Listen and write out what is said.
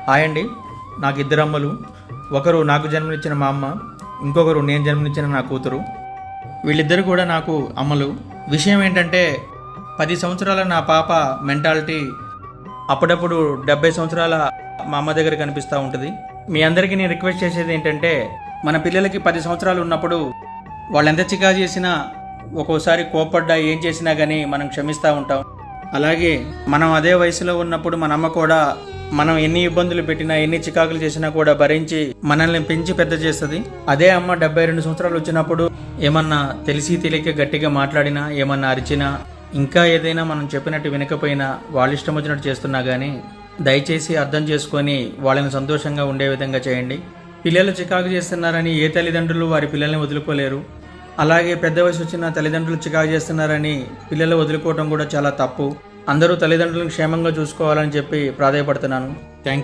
Hi అండి. నాకు ఇద్దరు అమ్మలు. ఒకరు నాకు జన్మనిచ్చిన మా అమ్మ, ఇంకొకరు నేను జన్మనిచ్చిన నా కూతురు. వీళ్ళిద్దరు కూడా నాకు అమ్మలు. విషయం ఏంటంటే 10 సంవత్సరాల నా పాప మెంటాలిటీ అప్పుడప్పుడు 70 సంవత్సరాల మా అమ్మ దగ్గర కనిపిస్తూ ఉంటుంది. మీ అందరికీ నేను రిక్వెస్ట్ చేసేది ఏంటంటే, మన పిల్లలకి 10 సంవత్సరాలు ఉన్నప్పుడు వాళ్ళు ఎంత చికా చేసినా, ఒక్కోసారి కోపడ్డా ఏం చేసినా కానీ మనం క్షమిస్తూ ఉంటాం. అలాగే మనం అదే వయసులో ఉన్నప్పుడు మన అమ్మ కూడా మనం ఎన్ని ఇబ్బందులు పెట్టినా, ఎన్ని చికాకులు చేసినా కూడా భరించి మనల్ని పెంచి పెద్ద చేస్తుంది. అదే అమ్మ 72 సంవత్సరాలు వచ్చినప్పుడు ఏమన్నా తెలిసి తెలియక గట్టిగా మాట్లాడినా, ఏమన్నా అరిచినా, ఇంకా ఏదైనా మనం చెప్పినట్టు వినకపోయినా, వాళ్ళ ఇష్టం వచ్చినట్టు చేస్తున్నా కానీ దయచేసి అర్థం చేసుకొని వాళ్ళని సంతోషంగా ఉండే విధంగా చేయండి. పిల్లలు చికాకు చేస్తున్నారని ఏ తల్లిదండ్రులు వారి పిల్లల్ని వదులుకోలేరు. అలాగే పెద్ద వయసు వచ్చిన తల్లిదండ్రులు చికాకు చేస్తున్నారని పిల్లలు వదులుకోవడం కూడా చాలా తప్పు. అందరూ తల్లిదండ్రులను క్షేమంగా చూసుకోవాలని చెప్పి ప్రాధాయపడుతున్నాను. Thank you.